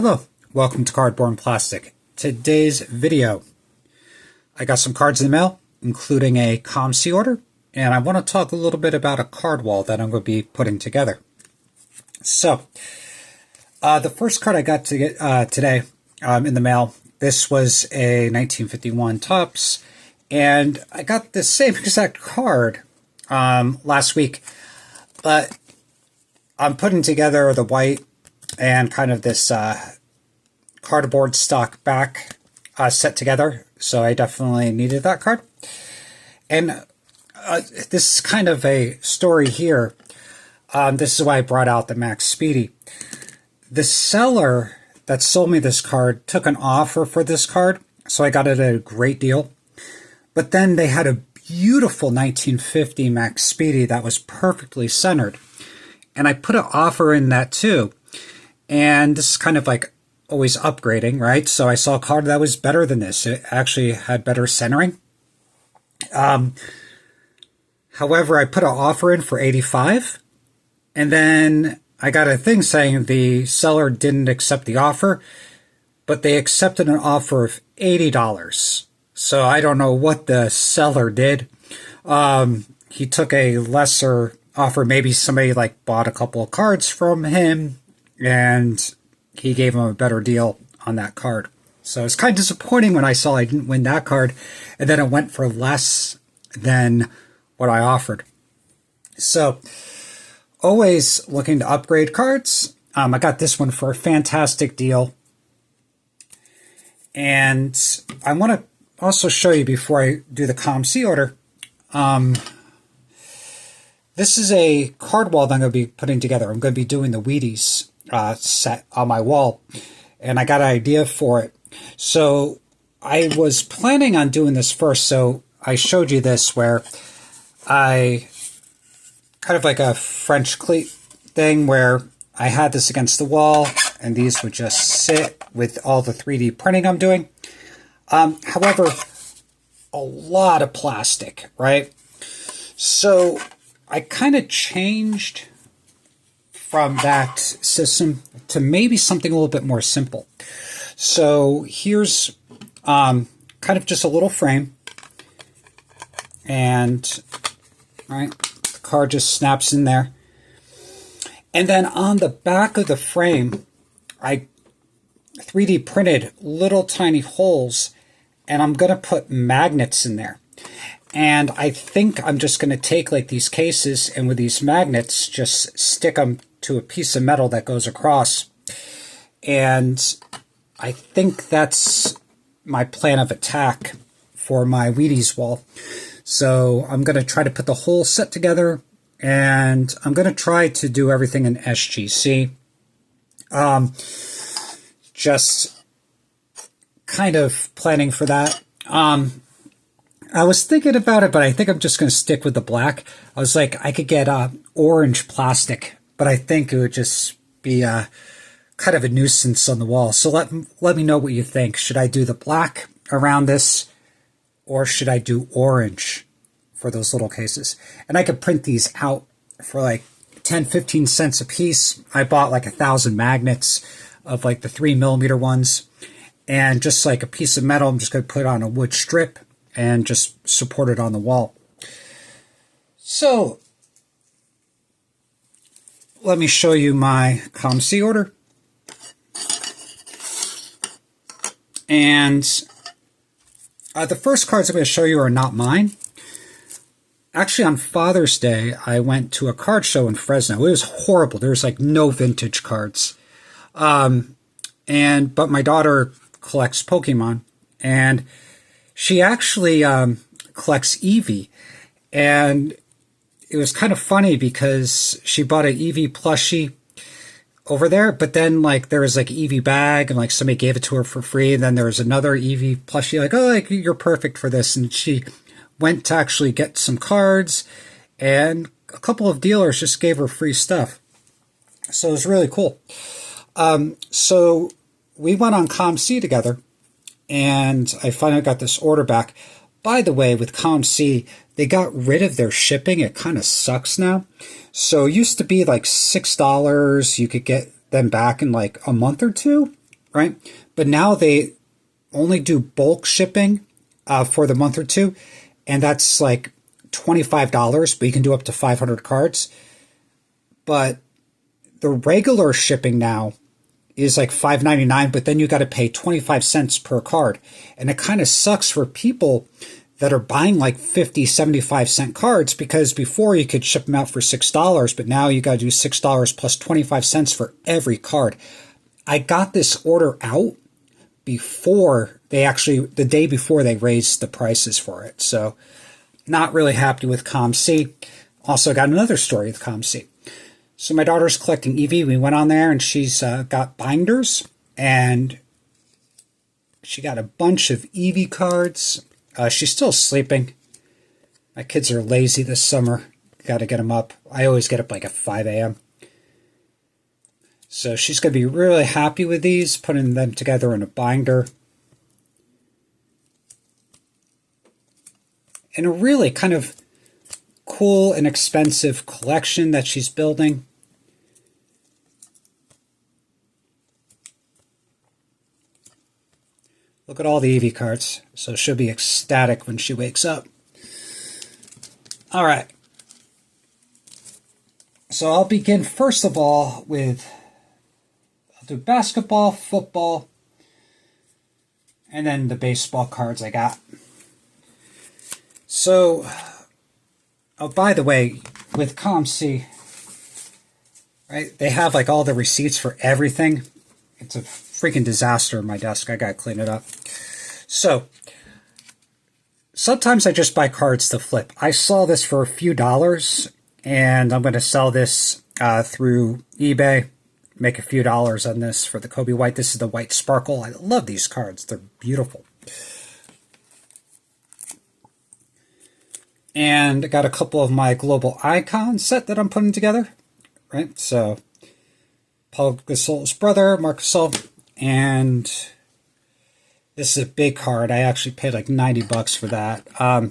Hello, welcome to Cardboard and Plastic. Today's video, I got some cards in the mail, including a COMC order, and I want to talk a little bit about a card wall that I'm going to be putting together. So, the first card I got today in the mail, this was a 1951 Topps, and I got the same exact card last week, but I'm putting together the white and kind of this cardboard stock back set together, so I definitely needed that card. And this is kind of a story here. This is why I brought out the Max Speedy. The seller that sold me this card took an offer for this card, so I got it at a great deal. But then they had a beautiful 1950 Max Speedy that was perfectly centered. And I put an offer in that too. And this is kind of like always upgrading, right? So I saw a card that was better than this. It actually had better centering. However, I put an offer in for $85, and then I got a thing saying the seller didn't accept the offer, but they accepted an offer of $80. So I don't know what the seller did. He took a lesser offer. Maybe somebody like bought a couple of cards from him, and he gave him a better deal on that card. So it's kind of disappointing when I saw I didn't win that card, and then it went for less than what I offered. So always looking to upgrade cards. I got this one for a fantastic deal. And I want to also show you before I do the COMC order. This is a card wall that I'm going to be putting together. I'm going to be doing the Wheaties set on my wall, and I got an idea for it. So I was planning on doing this first, so I showed you this where I kind of like a French cleat thing where I had this against the wall, and these would just sit with all the 3D printing I'm doing. However, a lot of plastic, right? So I kind of changed from that system to maybe something a little bit more simple. So here's kind of just a little frame, and right, the card just snaps in there. And then on the back of the frame, I 3D printed little tiny holes, and I'm going to put magnets in there. And I think I'm just going to take like these cases, and with these magnets, just stick them to a piece of metal that goes across. And I think that's my plan of attack for my Wheaties wall. So I'm going to try to put the whole set together, and I'm going to try to do everything in SGC. Just kind of planning for that. I was thinking about it, but I think I'm just going to stick with the black. I was like, I could get orange plastic, but I think it would just be kind of a nuisance on the wall. So let me know what you think. Should I do the black around this, or should I do orange for those little cases? And I could print these out for like 10-15 cents a piece. I bought like 1,000 magnets of like the 3mm ones, and just like a piece of metal, I'm just going to put on a wood strip and just support it on the wall. So let me show you my COMC order. And the first cards I'm going to show you are not mine. Actually, on Father's Day, I went to a card show in Fresno. It was horrible. There was like no vintage cards. But my daughter collects Pokemon, and she actually collects Eevee, and it was kind of funny because she bought an Eevee plushie over there, but then like there was like Eevee bag, and like somebody gave it to her for free, and then there was another Eevee plushie, like, oh, like you're perfect for this, and she went to actually get some cards, and a couple of dealers just gave her free stuff. So it was really cool. So we went on COMC together, and I finally got this order back. By the way, with COMC, they got rid of their shipping. It kind of sucks now. So it used to be like $6. You could get them back in like a month or two. right? But now they only do bulk shipping for the month or two, and that's like $25, but you can do up to 500 cards. But the regular shipping now is like $5.99, but then you got to pay 25 cents per card. And it kind of sucks for people that are buying like 50, 75-cent cards, because before you could ship them out for $6, but now you got to do $6 plus 25 cents for every card. I got this order out before the day before they raised the prices for it. So not really happy with COMC. Also got another story with COMC. So my daughter's collecting Eevee. We went on there and she's got binders, and she got a bunch of Eevee cards. She's still sleeping. My kids are lazy this summer. Got to get them up. I always get up like at 5 a.m. So she's going to be really happy with these, putting them together in a binder. And a really kind of cool and expensive collection that she's building. Look at all the Eevee cards. So she'll be ecstatic when she wakes up. All right. So I'll begin first of all with, I'll do basketball, football, and then the baseball cards I got. So, oh, by the way, with COMC, right, they have like all the receipts for everything. It's a freaking disaster on my desk. I gotta clean it up. So, sometimes I just buy cards to flip. I saw this for a few dollars, and I'm going to sell this through eBay. Make a few dollars on this for the Kobe White. This is the White Sparkle. I love these cards. They're beautiful. And I got a couple of my Global Icon set that I'm putting together. Right? So, Paul Gasol's brother, Marc Gasol. And this is a big card. I actually paid like 90 bucks for that.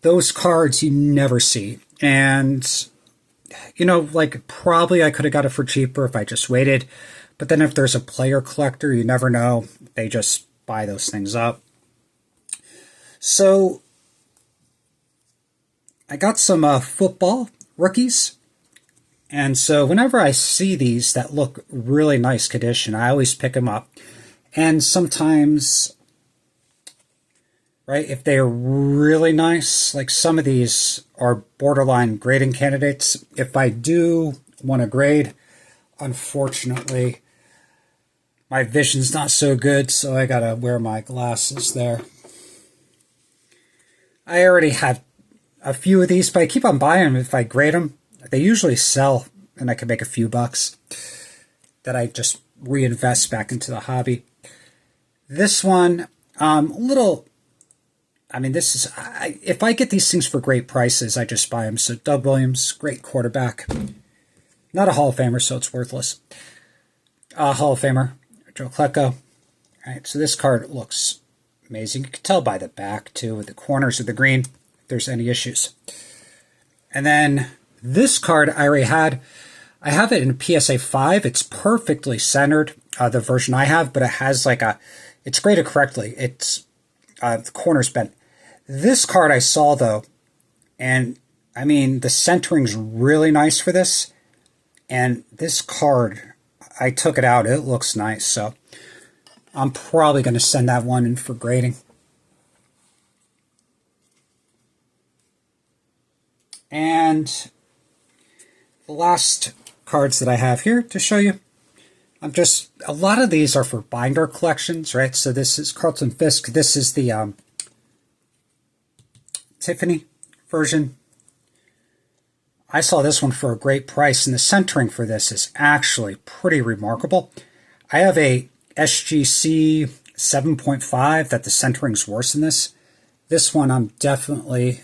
Those cards you never see. And, you know, like probably I could have got it for cheaper if I just waited. But then if there's a player collector, you never know. They just buy those things up. So I got some football rookies. And so whenever I see these that look really nice condition, I always pick them up. And sometimes, right, if they're really nice, like some of these are borderline grading candidates. If I do want to grade, unfortunately, my vision's not so good, so I gotta wear my glasses there. I already have a few of these, but I keep on buying them if I grade them. They usually sell, and I can make a few bucks that I just reinvest back into the hobby. This one, this is, if I get these things for great prices, I just buy them. So Doug Williams, great quarterback. Not a Hall of Famer, so it's worthless. Hall of Famer, Joe Klecko. All right, so this card looks amazing. You can tell by the back, too, with the corners of the green, if there's any issues. And then this card I already had. I have it in PSA 5. It's perfectly centered, the version I have, but it has like it's graded correctly. It's, the corner's bent. This card I saw, though, and, I mean, the centering's really nice for this. And this card, I took it out. It looks nice, so I'm probably going to send that one in for grading. And the last cards that I have here to show you, a lot of these are for binder collections, right? So this is Carlton Fisk. This is the Tiffany version. I saw this one for a great price, and the centering for this is actually pretty remarkable. I have a SGC 7.5 that the centering's worse than this. This one I'm definitely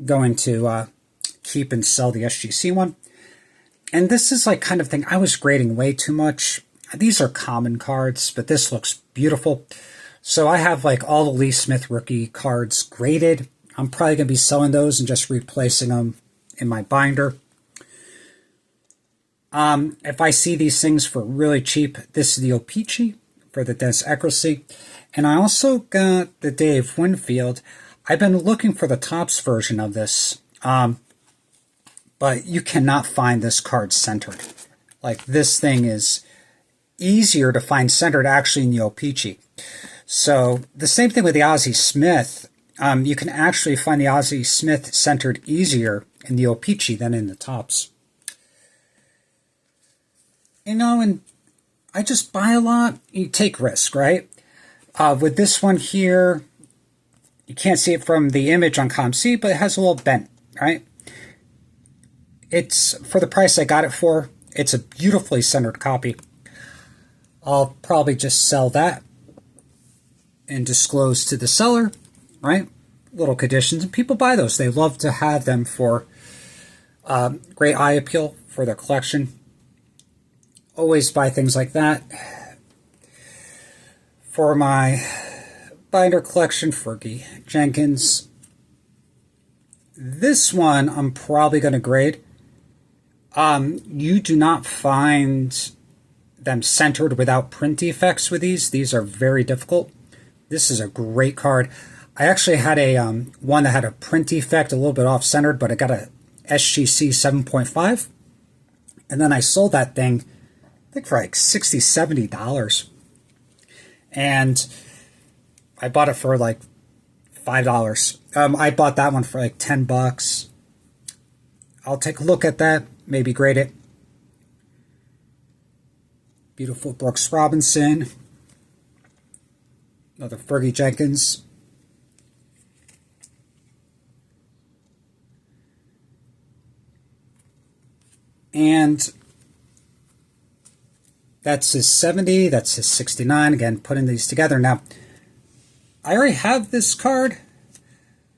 going to keep and sell the SGC one. And this is like kind of thing, I was grading way too much. These are common cards, but this looks beautiful. So I have like all the Lee Smith rookie cards graded. I'm probably going to be selling those and just replacing them in my binder. If I see these things for really cheap, this is the O-Pee-Chee for the dentist accuracy. And I also got the Dave Winfield. I've been looking for the Topps version of this, but you cannot find this card centered. Like, this thing is easier to find centered actually in the O-Pee-Chee. So the same thing with the Ozzie Smith. You can actually find the Ozzie Smith centered easier in the O-Pee-Chee than in the Topps. You know, and I just buy a lot. You take risk, right? With this one here, you can't see it from the image on COMC, but it has a little bent, right? It's, for the price I got it for, it's a beautifully centered copy. I'll probably just sell that and disclose to the seller, right? Little conditions, and people buy those. They love to have them for great eye appeal for their collection. Always buy things like that. For my binder collection, Fergie Jenkins. This one I'm probably going to grade. You do not find them centered without print defects with these. These are very difficult. This is a great card. I actually had a one that had a print defect, a little bit off-centered, but I got a SGC 7.5. And then I sold that thing, I think for like $60, $70. And I bought it for like $5. I bought that one for like $10. I'll take a look at that, maybe grade it. Beautiful Brooks Robinson. Another Fergie Jenkins. And that's his 70, that's his 69. Again, putting these together. Now, I already have this card,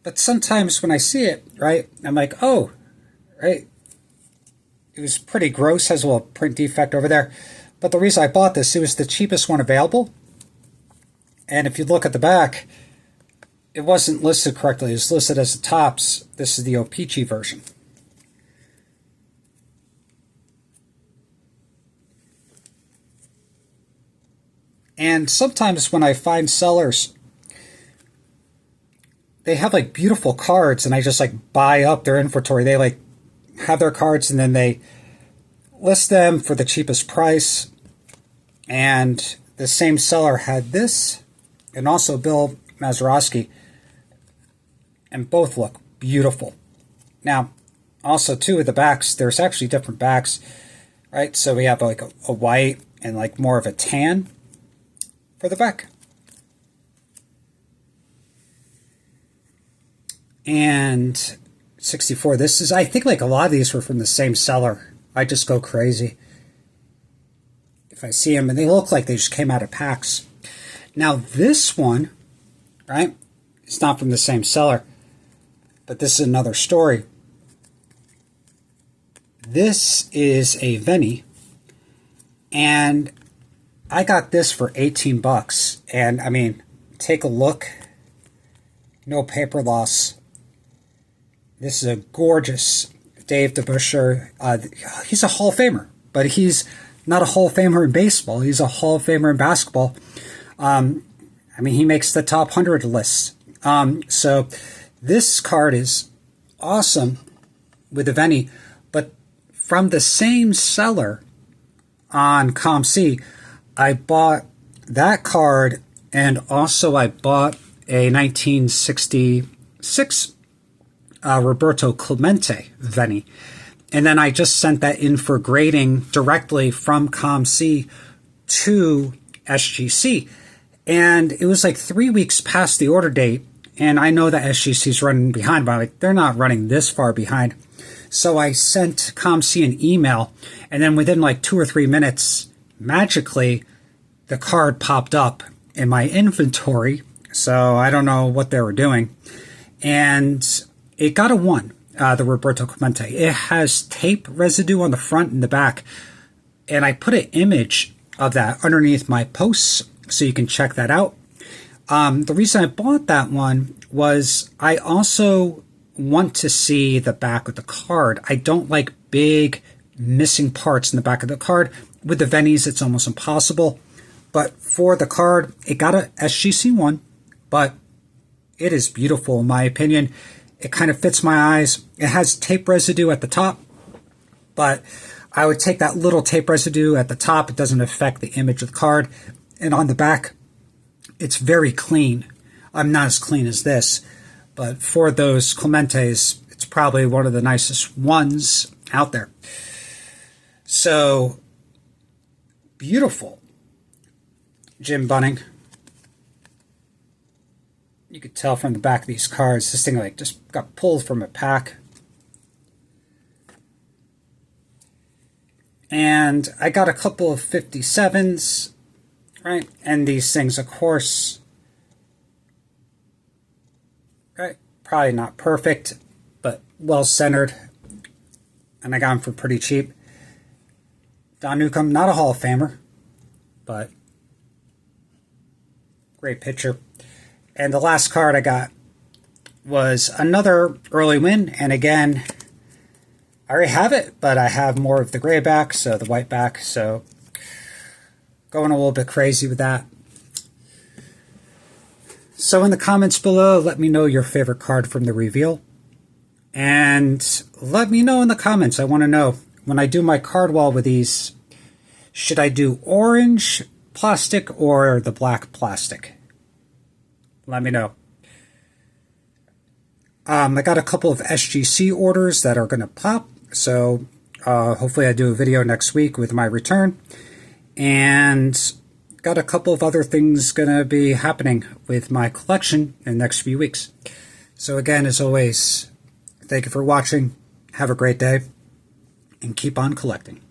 but sometimes when I see it, right, I'm like, oh, right, it was pretty gross, has a little print defect over there. But the reason I bought this, it was the cheapest one available. And if you look at the back, it wasn't listed correctly. It was listed as the Topps. This is the O-Pee-Chee version. And sometimes when I find sellers, they have like beautiful cards and I just like buy up their inventory. They like have their cards and then they list them for the cheapest price. And the same seller had this and also Bill Mazeroski, and both look beautiful. Now, also too with the backs, there's actually different backs, right? So we have like a white and like more of a tan for the back. And 64, this is, I think like a lot of these were from the same seller. I just go crazy if I see them, and they look like they just came out of packs. Now this one, right, it's not from the same seller, but this is another story. This is a Venny, and I got this for 18 bucks, and I mean, take a look. No paper loss. This is a gorgeous Dave DeBusschere. He's a Hall of Famer, but he's not a Hall of Famer in baseball. He's a Hall of Famer in basketball. I mean, he makes the top 100 lists. So this card is awesome with the Venny, but from the same seller on COMC, I bought that card, and also I bought a 1966 Roberto Clemente Venny. And then I just sent that in for grading directly from COMC to SGC. And it was like 3 weeks past the order date, and I know that SGC's running behind, but like, they're not running this far behind. So I sent COMC an email, and then within like 2 or 3 minutes, magically, the card popped up in my inventory. So I don't know what they were doing. And it got a 1, the Roberto Clemente. It has tape residue on the front and the back. And I put an image of that underneath my posts, so you can check that out. The reason I bought that one was I also want to see the back of the card. I don't like big missing parts in the back of the card. With the Vennies, it's almost impossible. But for the card, it got a SGC1, but it is beautiful in my opinion. It kind of fits my eyes. It has tape residue at the top, but I would take that little tape residue at the top. It doesn't affect the image of the card. And on the back, it's very clean. I'm not as clean as this, but for those Clementes, it's probably one of the nicest ones out there. So, beautiful. Jim Bunning. You could tell from the back of these cards, this thing like just got pulled from a pack. And I got a couple of 57s, right? And these things, of course, right? Probably not perfect, but well-centered. And I got them for pretty cheap. Don Newcomb, not a Hall of Famer, but great pitcher. And the last card I got was another early win. And again, I already have it, but I have more of the gray back, so the white back. So going a little bit crazy with that. So in the comments below, let me know your favorite card from the reveal. And let me know in the comments. I want to know, when I do my card wall with these, should I do orange plastic or the black plastic? Let me know. I got a couple of SGC orders that are going to pop. So hopefully I do a video next week with my return. And got a couple of other things going to be happening with my collection in the next few weeks. So again, as always, thank you for watching. Have a great day. And keep on collecting.